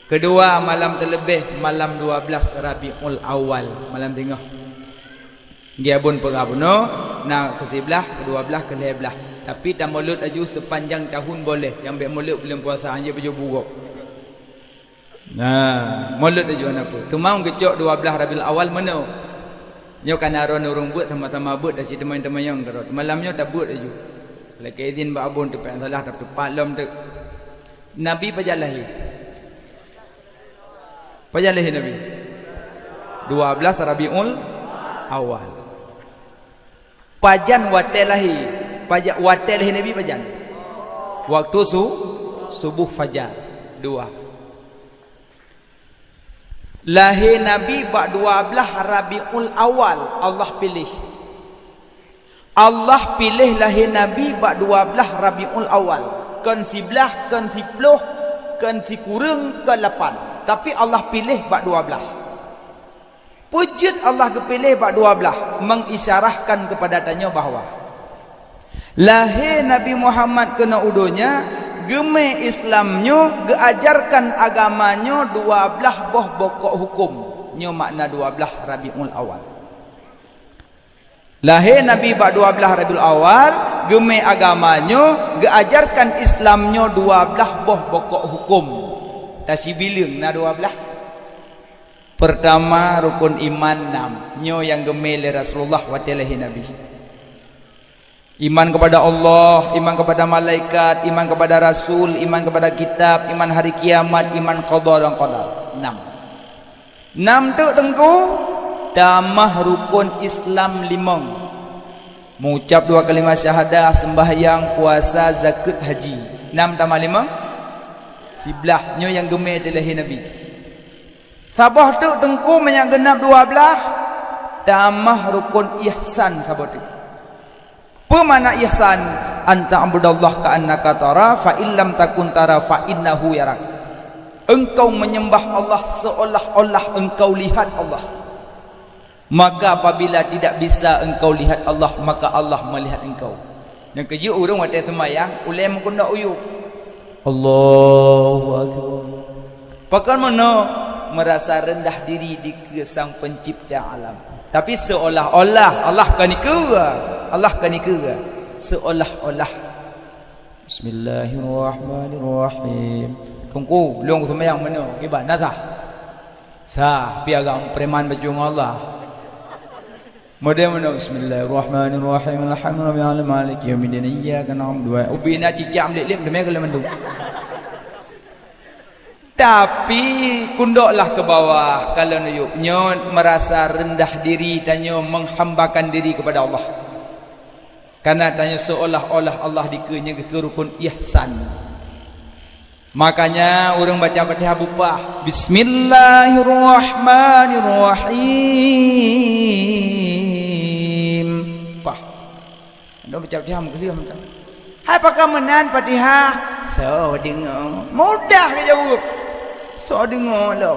Kedua, malam terlebih malam 12 Rabiul Awal, malam tengah. Dia pun perabuno nak ke sebelah, kedua belah, ke belah. Tapi dah mulut aju sepanjang tahun boleh. Yang ambil mulut belum puasa hanya baju buruk. Nah, mulut aju apa? Tu mau kecok 12 Rabiul Awal mana? Nyo kan aron urung buat sama-sama buat dah si teman-teman yang kerot. Malamnya tak buat aju. Laki izin ba abun tu pak salah tak tepat lom tu. Nabi pajalahi. Pajalahi Nabi. 12 Rabiul Awal. Pajan watelahi. Pajak watelahi Nabi pajan. Waktu subuh fajar. 2. Lahir Nabi bak 12 Rabiul Awal. Allah pilih. Allah pilih lahir Nabi bak 12 Rabiul Awal. Kan 11, kan 10, kan si kurang, kan 8. Tapi Allah pilih bak 12. Pujud Allah kepilih bak 12, mengisyarahkan kepada tanya bahawa lahir Nabi Muhammad kena udonya, geme Islamnya, geajarkan agamanya 12 boh pokok hukum. Nyo makna 12 Rabiul Awal. Lahir Nabi bak 12 Rabiul Awal, geme agamanya, geajarkan Islamnya 12 boh pokok hukum. Tasibiling na 12. Pertama rukun iman 6. Nyo yang gemel Rasulullah wa talahi Nabi. Iman kepada Allah, iman kepada malaikat, iman kepada Rasul, iman kepada kitab, iman hari kiamat, iman qada dan qadar. 6. 6 tu tengku tamah rukun Islam 5. Mengucap 2 kalimat syahadah, sembahyang, puasa, zakat, haji. 6 tambah 5 11. Nyo yang gemel talahi Nabi. Sabah tu tengku menyak genap 12 tamah rukun ihsan sabah tu. Apa makna ihsan? Anta abudallah ka'annaka tara fa illam takun tara fa innahu yarak. Engkau menyembah Allah seolah-olah engkau lihat Allah. Maka apabila tidak bisa engkau lihat Allah, maka Allah melihat engkau. Yang keju urang watai semayang ulai mengkunda uyuk. Allahu akbar. Pakar mana? Merasa rendah diri di Sang Pencipta alam. Tapi seolah-olah Allah kan ikut. Allah kan ikut. Seolah-olah. Bismillahirrahmanirrahim. Tunggu, belum semayang mana? Kibat nazah. Sah, piagam preman baju Allah. Model mana? Bismillahirrahmanirrahim. Alhamdulillah maliki yaumiddin. Iyyaka na'budu wa ubina cicam lip demi kalau mendung. Tapi kundoklah ke bawah kalau nuyupnya merasa rendah diri, tanya menghambakan diri kepada Allah. Karena tanya seolah-olah Allah dikenya ke rukun ihsan. Makanya orang baca Fatihah bupah Bismillahirrahmanirrahim. Pah. Anda baca Fatihah mengkelia macam. Hai pakar menan Fatihah. So dengar. Mudah ke jawab. So dengar lah.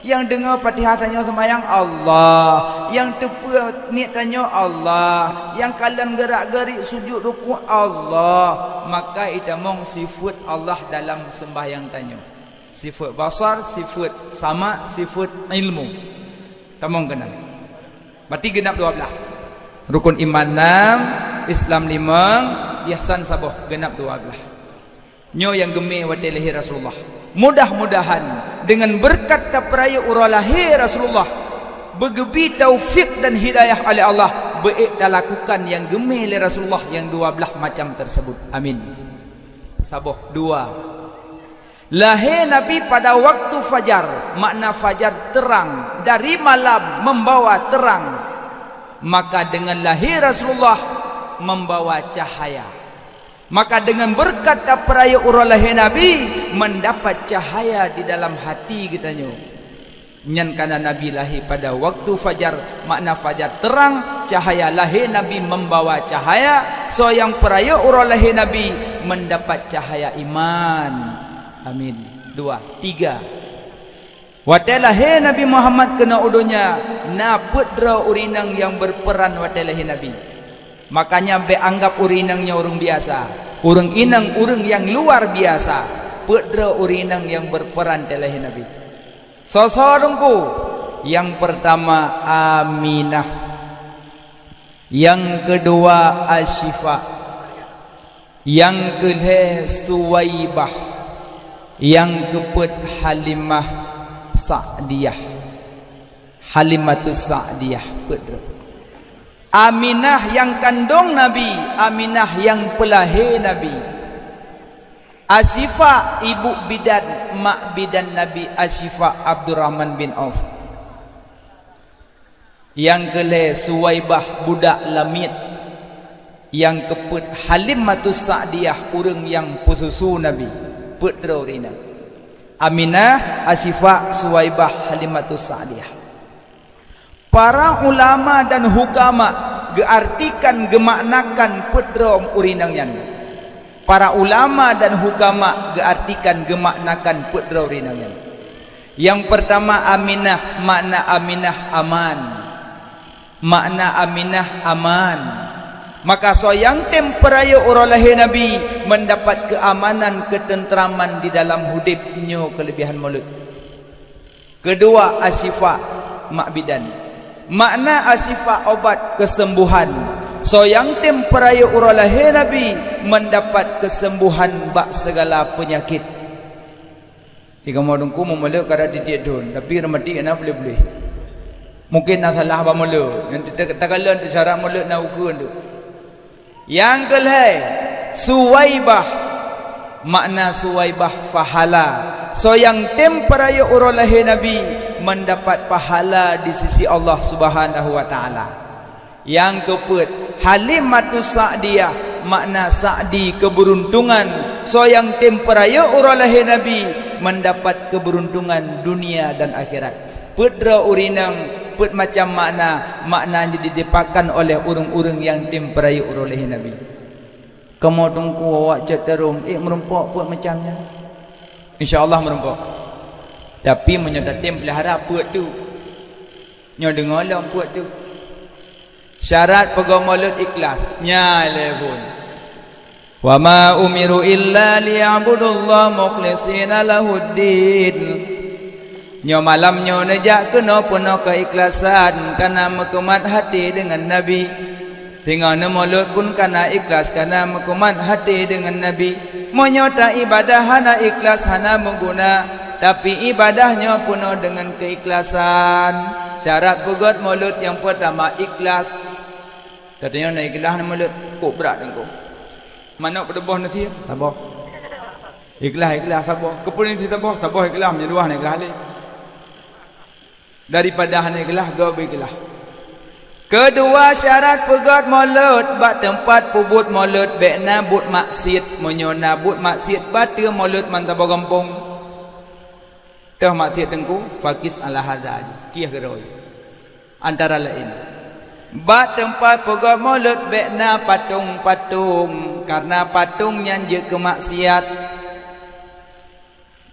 Yang dengar Fatihah tanya semayang Allah, yang tepu niat tanya Allah, yang kalian gerak-gerik sujud rukuk Allah, maka itamong sifat Allah dalam sembahyang tanya. Sifat basar, sifat sama, sifat ilmu. Tamong kenal. Berarti genap 12. Rukun iman 6, Islam 5, ihsan sabah genap 12. Nyo yang gemih wa lahir Rasulullah. Mudah-mudahan dengan berkat peraya urah lahir Rasulullah, bergebi taufik dan hidayah oleh Allah, kita lakukan yang gemih oleh Rasulullah yang 12 macam tersebut. Amin. Saboh 2. Lahir Nabi pada waktu fajar. Makna fajar terang, dari malam membawa terang. Maka dengan lahir Rasulullah membawa cahaya. Maka dengan berkat peraya urah lahir Nabi mendapat cahaya di dalam hati kitanya. Nyan kana Nabi lahir pada waktu fajar, makna fajar terang, cahaya lahir Nabi membawa cahaya. So yang peraya urah lahir Nabi mendapat cahaya iman. Amin. 2. 3. Watai lahir Nabi Muhammad kena udunya na putra urinang yang berperan watai lahir Nabi. Makanya be anggap urinangnya orang biasa, orang inang orang yang luar biasa. Pedra urinang yang berperan telah Nabi. Sosodongku. Yang pertama Aminah. Yang kedua Asyifa. Yang kedua Suwaibah. Yang keempat Halimah Sa'diyah. Halimatus Sa'diyah. Pedra. Aminah yang kandung Nabi, Aminah yang pelahir Nabi. Asyifa ibu bidan, mak bidan Nabi Asyifa Abdurrahman bin Auf. Yang kedua Suwaibah budak lamit. Yang keempat Halimatus Sa'diyah orang yang pesusu Nabi. Pedra rina. Aminah, Asyifa, Suwaibah, Halimatus Sa'diyah. Para ulama dan hukama geartikan gemaknakan pedra urinangnya. Para ulama dan hukama geartikan gemaknakan pedra urinangnya. Yang pertama Aminah, makna Aminah aman. Makna Aminah aman. Maka soyang temperaya orang lahir Nabi mendapat keamanan, ketenteraman di dalam hidupnya kelebihan mulut. Kedua Asyifa, mak bidan. Makna Asyifa obat kesembuhan. Soyang temperaya orang lahir Nabi mendapat kesembuhan bak segala penyakit. Jika mau dengku memula kada didik dun, tapi remedi ana boleh-boleh. Mungkin nak salah ba mula, nanti tagalan tu cara mulut nak ukur tu. Yang kedua Suwaibah. Makna Suwaibah fahala. Soyang temperaya orang lahir Nabi mendapat pahala di sisi Allah Subhanahu wa taala. Yang keempat Halimatus Sa'diyah. Makna Sa'di keberuntungan. Soyang temperaya orang lahir Nabi mendapat keberuntungan dunia dan akhirat. Pedra urinang pet macam maknanya didipakan oleh orang-orang yang temperaya orang lahir Nabi. Kamu tunggu awak ceterung merempok pet macamnya. InsyaAllah merempok. Tapi menyodatim pelihara pet tu. Nyo dengar lah pet tu. Syarat pegang maulud ikhlas. Nyale pun. Wa ma umiru illa liya'budullah mukhlishina lahuddin. Nyo malam nyo nejak kena penuh keikhlasan karena mekumat hati dengan Nabi. Sehingga maulud pun karena ikhlas karena mekumat hati dengan Nabi. Menyota ibadah hana ikhlas hana mengguna, tapi ibadahnya penuh dengan keikhlasan. Syarat pegot maulud yang pertama ikhlas. Katanya nak ikhlas nak maulud kok berat engkau. Mana berdebah nasi? Sabar. Ikhlas sabar. Kepun nasi sabar ikhlas menyeluah nak ikhlas ni. Daripada hana ikhlas kau ikhlas. Kedua syarat pegot maulud bak tempat pubut maulud bekna but maksiat menyona but maksiat batu maulud mantap gampung. Tah maksiat tengku fakis ala hadal kiah geroi. Antara lain bak tempat pegot maulud bekna patung-patung karena patungnya je kemaksiat.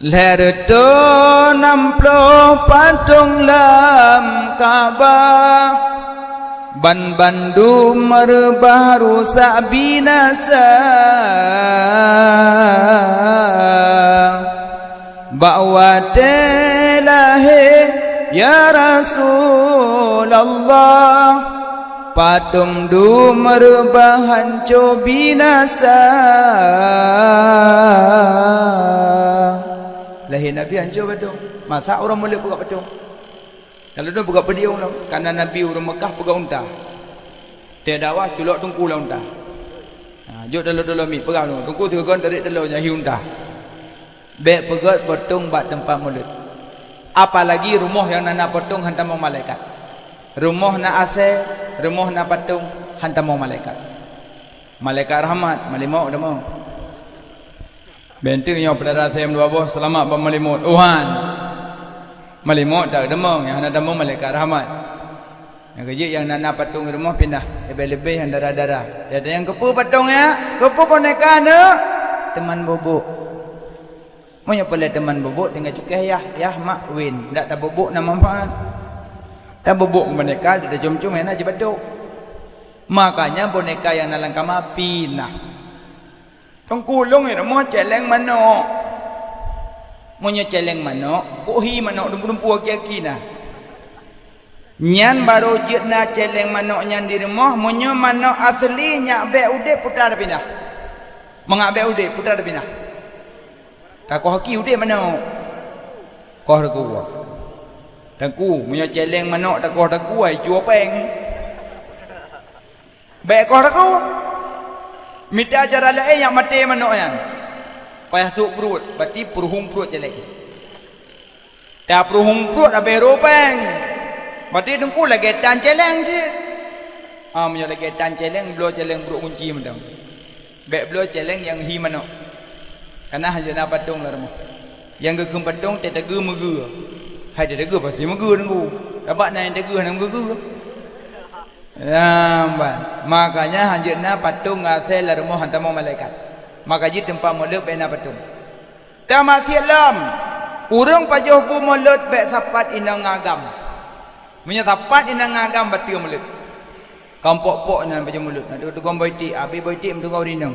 Lerto namplo patung lam Kaabah. Ban Bandung merebah rusak binasa. Bawa telahir ya Rasulullah. Patung du merebah hancur binasa. Lahir Nabi hancur patung. Masa orang boleh buka patung? Kalau dia buka pediung lah. Karena Nabi orang Mekah pegang unta. Dia dakwah culok tungku lah unta. Jok dalam mi pegang tungku segan tarik dalam nyahi unta. Bek pegat potong bak tempat mulut. Apalagi rumah yang nak potong hantam malaikat. Rumah nak ase, rumah nak patung hantam malaikat. Malaikat rahmat, malimau dah mau. Bentuknya pada saya dua bos selamat bermalimut. Tuhan. Malimut tak demong, yang nak demong malaikat rahmat. Yang kecil yang nak patung rumah pindah lebih-lebih yang darah-darah. Dia ada yang kepu patung ya, kepu boneka ne teman bobok. Monya pala teman bobok tinggal cukai ya mak win. Ndak tak bobok nama manfaat. Tak bobok boneka dia cum-cum enak je patung. Makanya boneka yang dalam kamar pindah. Tong kulung ni rumah celeng mano. Munyo celeng manok, kuhi manok dumpu-dumpu aki-aki nah. Nyan baru jitna celeng manok nyan di rumah, munyo manok asli nyak be ude putar pindah. Mengabe ude putar pindah. Tak kau haki ude manok. Kau aku. Taku munyo celeng manok tak kau ai jual peng. Be kau aku. Minta acara lain yang mati manok yan. Payah tuk perut, berarti peruhung perut jelek. Dah peruhung perut habis ropeng. Berarti dengku lagi tan celeng je. Menyo lagi tan celeng, belo celeng perut kunci macam. Bek belo celeng yang hi manok. Karena hanya nak patung lah rumah. Yang gegem patung tetegu megu. Hai tetegu pasti megu dengku. Dapat naik tetegu nang megu. Lambat. Makanya hanya nak patung ngasel lah rumah hantar malaikat. Maka jadi tempat mulut bena patung. Tamat silam. Urang pajuh pu mulut bek sapat inang ngagam. Punya sapat inang ngagam batiu mulut. Kampok-pok nan pajuh mulut. Nak tukang boiti, abi boiti mendukau rinang.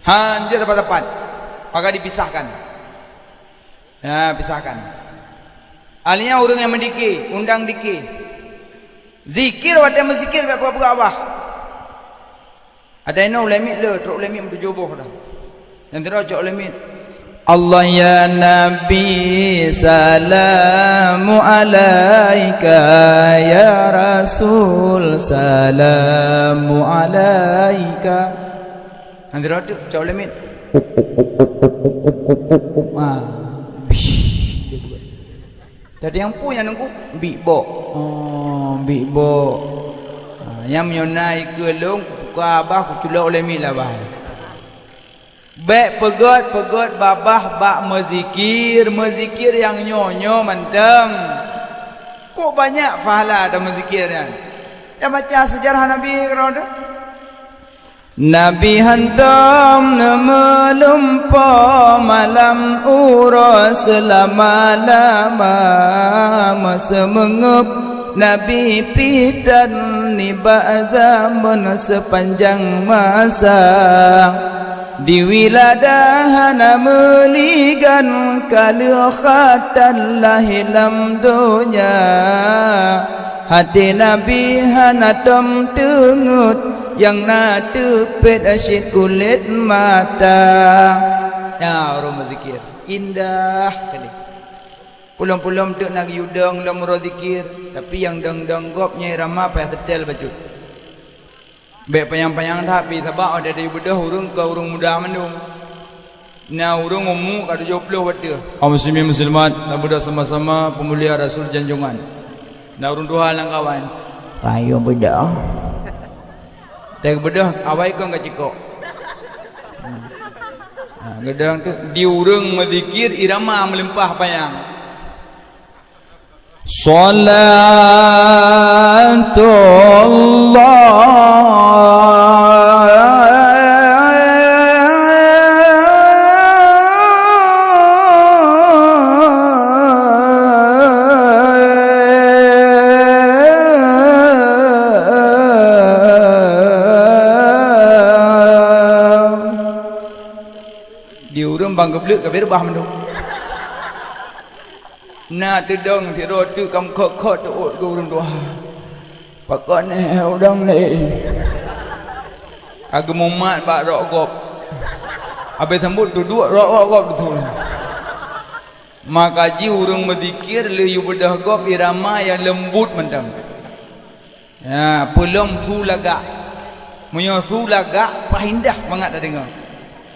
Hanjir tepat-tepat. Maka dipisahkan. Ya, pisahkan. Alnya urang yang mendiki, undang diki. Zikir wadah menzikir bek buka abah. Ada yang ulemit le, teruk ulemit untuk joboh dah. Yang tidak cok ulemit. Allah ya Nabi salamu alaika ya Rasul salamu alaika. Yang tidak cok ulemit. Tadi yang pun yang nunggu bikbo. Bikbo. Yang menyonai ke long abah ku culak oleh mila bah. Bek pegot babah bak mezikir yang nyonyo manteng. Kok banyak pahala ada mezikirnya. Ya baca sejarah Nabi kerana Nabi hantam melumpa malam uras selama-lama masa mengup Nabi pidan niba zaman sepanjang masa di wiladahana meligan kalikhatan lahilam dunya hati Nabi hanatom tengut yang natepet asyik kulit mata. Ya orang zikir indah kali. Pulang-pulang tu nak yudang lam zikir, tapi yang dang gop nyai ramah payah setel baju. Bek payang-payang tapi sebab ada dari bedah urang ke urang muda mandung. Na urang umum kada 20 wata. Kaum muslimin muslimat dan bedah sama-sama pemulia Rasul janjungan. Na urang dua lang kawan. Kayo bedah. Teg bedah awai kau ngacikok. Gedang tu di urang menzikir irama melimpah payang. Di urang bang geblek ke berbah mendung. Na tedong ti ro tu kam khok tu ot go urang doa. Pakon udang ni. Kagem umat bak rok gop. Habis sambut tu dua rok gop betul. Maka ji urang berzikir le yu bedah gop irama yang lembut mentang. Ya, pelom sulaga. Munyo sulaga pahindah banget dah dengar.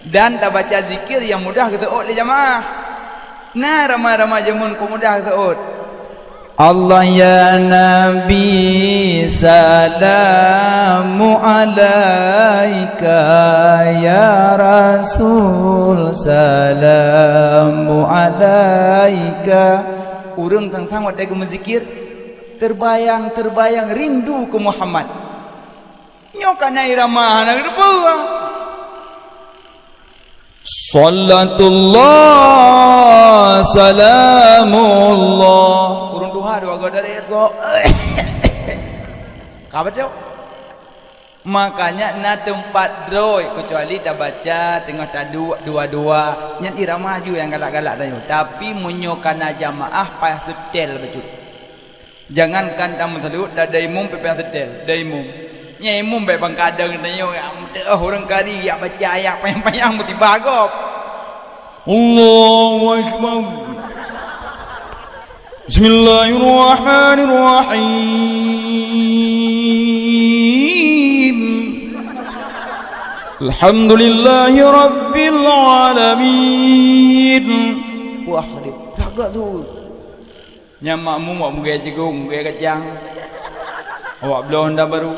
Dan tak baca zikir yang mudah kita ot le jamaah. Nah ramai-ramai jamun ku mudah taut. Allah ya Nabi salamu alaika ya Rasul salamu alaika. Urang tang-tang wadai ku menzikir terbayang rindu ke Muhammad. Nyo kana irama nak depa. Sallatullah salamullah. Urung duha dua go dari so. Kabat yo. Makanya na tempat droi kecuali dah baca tengah tak dua-dua nyan irama maju yang galak-galak dah. Tapi menyokana jamaah payah setel becut. Jangankan tamu salut dah daimum payah setel, daimum. Nya imum baik bang kadang tanya orang kari ya baca ayat payang-payang mesti bagop. Allahu akbar. Bismillahirrahmanirrahim. Alhamdulillahi Rabbil Alamin. Wah, agak tu. Yang makmum buat mugai jagung, mugai kacang. Awak belum dah baru.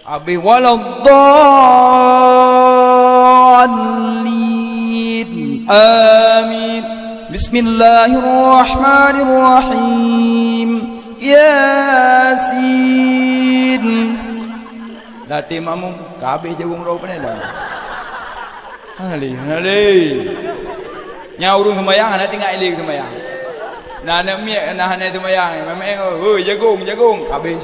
Abi waladdallin. Amin. Bismillahirrahmanirrahim. Yasin. Latih makmum kabeh jagung rau pandai dah. Hanali. Nya urung sembayang ada tinggal ilik sembayang. Nah nak miak nah hanai sembayang. Memang oi jagung kabeh.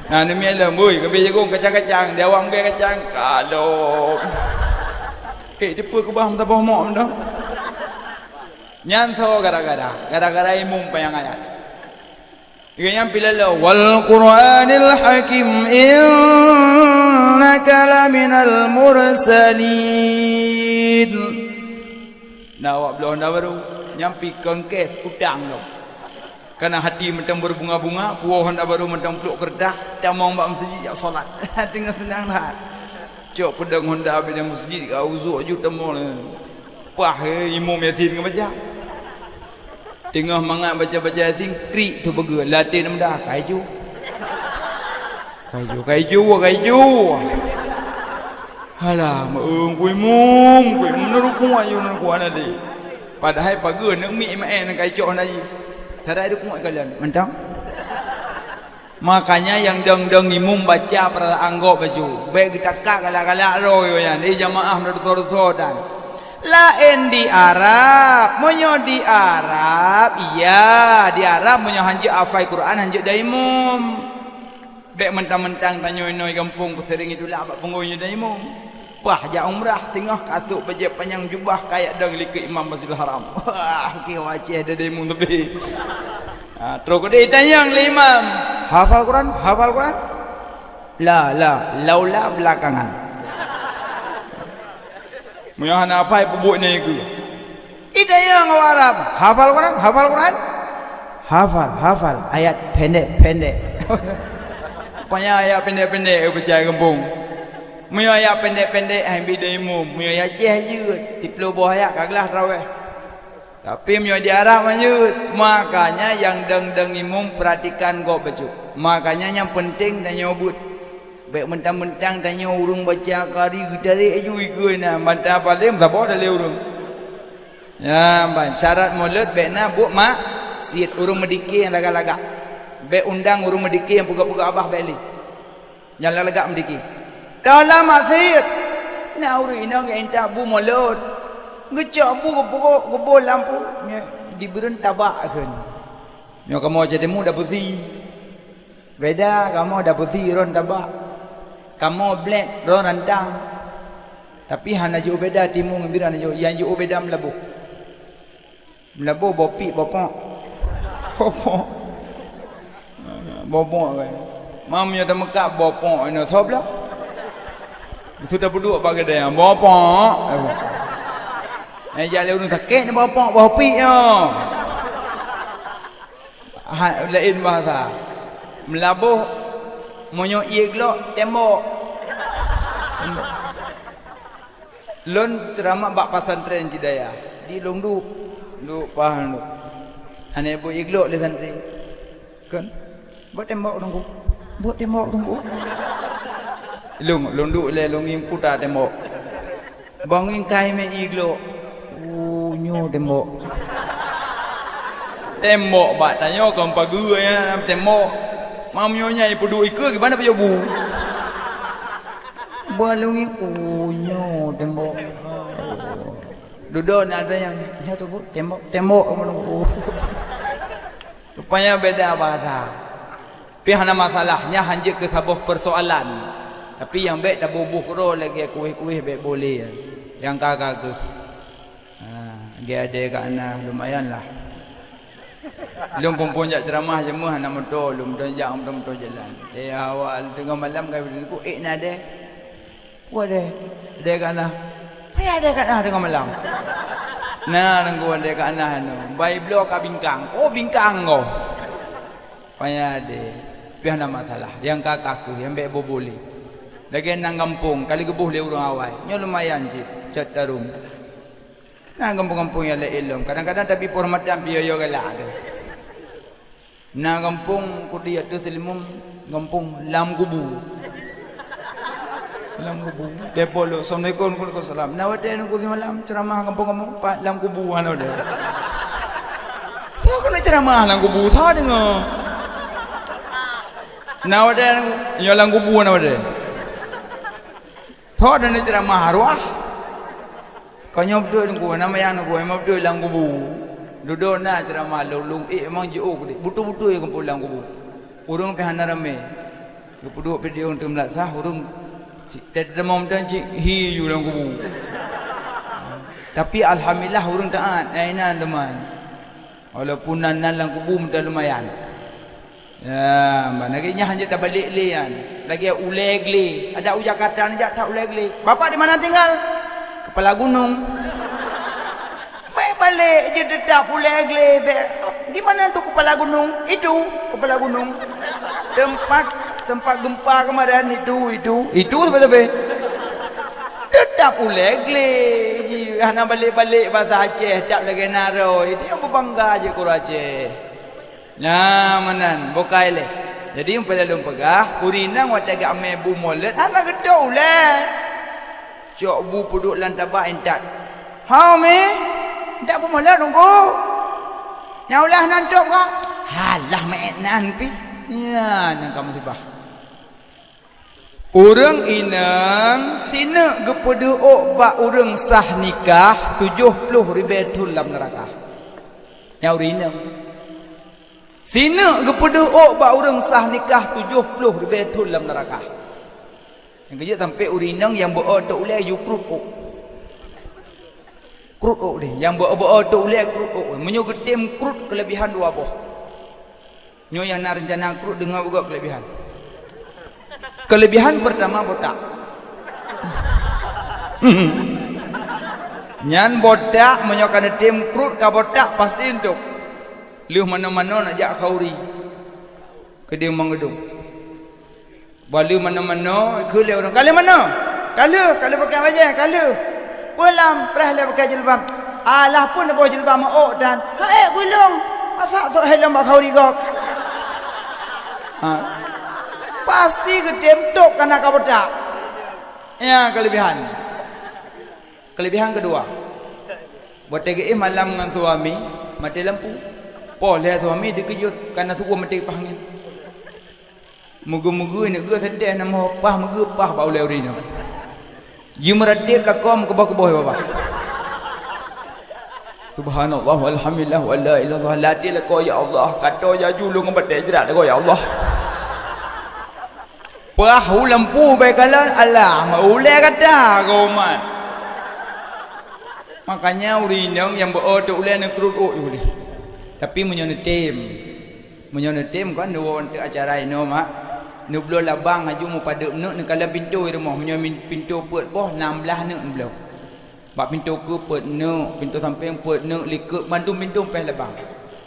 Nah nak miak lah oi kabeh jagung kacang-kacang dia awak muka kacang kalau. Depa ke bah tak bohong dah. Nyanto gara-gara imum payang ayat. Yang pilala wal Qur'anil Hakim innaka laminal mursalin. Nah awak belum dah baru nyampi kengkes udang tu. Karena hati macam berbunga-bunga, pohon dah baru macam peluk kerdah, tamang bak masjid jak solat. Tengah senang dah. Cok pedang Honda bila masjid kau uzuk ju temu. Pah imam yatin ke baca. Tengah mangat baca-baca yatin krik tu bergerak latih dah kaiju. Halah meung kuimum nerukung ayu nerukung ade. Padahal pagi nak mi main nak kaicok lagi. Tarai tu kuat kalian. Mentang. Makanya yang deng-deng imum baca pada anggap baju. Baik kita kak galak-galak royo yang di jamaah menurut dan lain di Arab, monyo di Arab, iya di Arab monyo hanjek hafal Quran hanjek daimum. Baik mentang-mentang tanyo-noi kampung pesering itulah abak penggoynya daimum. Pah ja umrah tengah kasut baju panjang jubah kayak dang likit Imam Masjidil Haram. Wah, okey wajah ada daimum tepi. Terus dia tanya ke imam, hafal Quran? Laula belakangan. Muyahan apa pebuk ni ke? Ida yang Arab, hafal Quran? Hafal ayat pendek. Pokoknya ayat pendek percaya kampung. Muya ayat pendek ai bidaimu, muya ayat je 30 ayat kaglah raweh. Tapi muya di Arab manjut. Makanya yang deng imum perhatikan kau baju. Makanya yang penting dan nyobut. Baik mentang-mentang tanya urung baca kari gitari aju ikut na mantap paling sabar dah le urung. Ya, ban syarat mulut baikna bu mak siat urung mediki yang lagak-lagak. Baik undang urung mediki yang pegak-pegak abah beli. Yang lagak mediki. Dalam masjid. Na urung ina ngenta bu mulut. Ngecak bu gebol lampu diberen tabakkan. Nyo kamu jadi mu dah pusi. Beda kamu dah pusi ron tabak. Kamu blend ron rantang. Tapi hana jo beda timu ngambiran jo yang jo beda melabuh. Melabuh bopi bopok. Bopok kan. Mam yo dah mekak bopok ino soblah. Sudah berdua pakai dia bopok. Jalan urung sakit ni bopok bopi yo. Lain bahasa. Melabuh monyo iglok tembok. Lon ceramah bak pesantren Jidayah di Longdu. Lu paham lu. Ane bu iglok le santri. Kan? Buat tembok tunggu. Longdu le longin putar tembok. Bangin kai me iglok. Nyo tembok. Tembok bak tanya kau pagi ya tembok. Mam nyonya ipu ikut gimana pe bu? Balungi nyo tembok. Duduk ada yang satu bu tembok. Rupanya beda bahasa. Pihana masalahnya hanya ke sebuah persoalan. Tapi yang baik tak bubuh kero lagi kuih-kuih baik boleh. Yang kakak ke. Dia ada kat ana lumayan lah. Belum pun jak ceramah jemuh anak motor, belum tunjak motor jalan. Saya awal tengah malam kau berdiri nak ada. Apa ada? Ada kat ana. Apa ada kat ana tengah malam? Nah, nanggu ada kat ana anu. Bai blok ka bingkang. Oh, bingkang kau. Payah ada. Pihana masalah yang kakak ke yang baik boleh lagi nang kampung kali gebuh le urang awai nyo lumayan sih cat tarum nang kampung-kampung yang le ilmu kadang-kadang tapi hormatan biaya galak ada nang kampung ku dia tu selimum kampung lam kubu depo lo assalamualaikum waalaikumsalam nawade nang ku malam ceramah kampung-kampung pak lam kubu anu de saya kena ceramah lam kubu sa dengar nawada nyolang kubu nawada tho dan ceramah arwah kau nyobdo ku nama yang ku emabdo lang kubu duduk na ceramah lulung emang jo ku butu-butu yang kumpul lang kubu urang pihana rame ku puduk video untuk melasah urang tedemom dan cik hi yu lang kubu tapi alhamdulillah urang taat ainan teman walaupun nan lang kubu mudah lumayan. Ya, mana lagi hanya tak balik le kan. Lagi uleg le. Ada Jakarta ni tak uleg le. Bapak di mana tinggal? Kepala Gunung. Baik balik je tetap uleg le. Di mana tu Kepala Gunung? Itu Kepala Gunung. Tempat gempa kemarin itu betul-betul. Tetap uleg le. Hana balik-balik bahasa Aceh tak lagi naro. Itu yang berbangga je Kura Aceh. Nah, manan bokai le. Jadi pada lum pegah, urinang wat agak ame bu molet, anak gedau le. Cok bu puduk lan tabak entat. Ha me? Ndak bu molet tunggu. Nyaulah nantok ka? Halah mainan pi. Ya, nang kamu sibah. Urang inang sina gepedu ok bak urang sah nikah 70 ribetul dalam neraka. Nyau rinang sina kepada ok bak orang sah nikah 70 ribetul dalam neraka. Yang kerja sampai urinang yang berada ulai you krut ok. Krut ok dia. Yang berada ulai krut ok. Menyo getim krut kelebihan dua boh. Nyo yang nak rencana krut dengar juga kelebihan. Kelebihan pertama botak. Nyan botak menyo kana tim krut ka botak pasti untuk liuh mana-mana nak jak khauri ke dia mengedung balik mana-mana ke liuh orang kala mana kala pakai wajah kala pulang perah le pakai jilbab alah pun bawa jilbab mak dan gulung masa sok helm bak khauri gok pasti ke temtok kana ka botak ya kelebihan kedua buat TGI malam dengan suami mati lampu. Lihat suami dikejut karena suku mati pangin. Mugu-mugu ni gua sedih nama pah mugu pah bau leurina. Jumradib lakom ke bawah bawah. Subhanallah walhamdulillah wala ilaha illallah la ilaha ya Allah kata ya julung ngebadai jerat ko ya Allah. Pah lampu baikalan Allah maule kata kau mat. Makanya urinang yang berada ulai nak kerut ni. Tapi menyono tim kan dua untuk acara ini mak nu belum labang aju mu pada nu kalau pintu rumah menyono pintu put boh 16 nu belum bak pintu ke put nu pintu samping put nu likut bantu pintu peh labang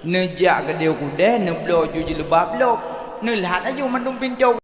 nejak ke dia kuda nu belum juji lebab belum nu lahat aju mantung pintu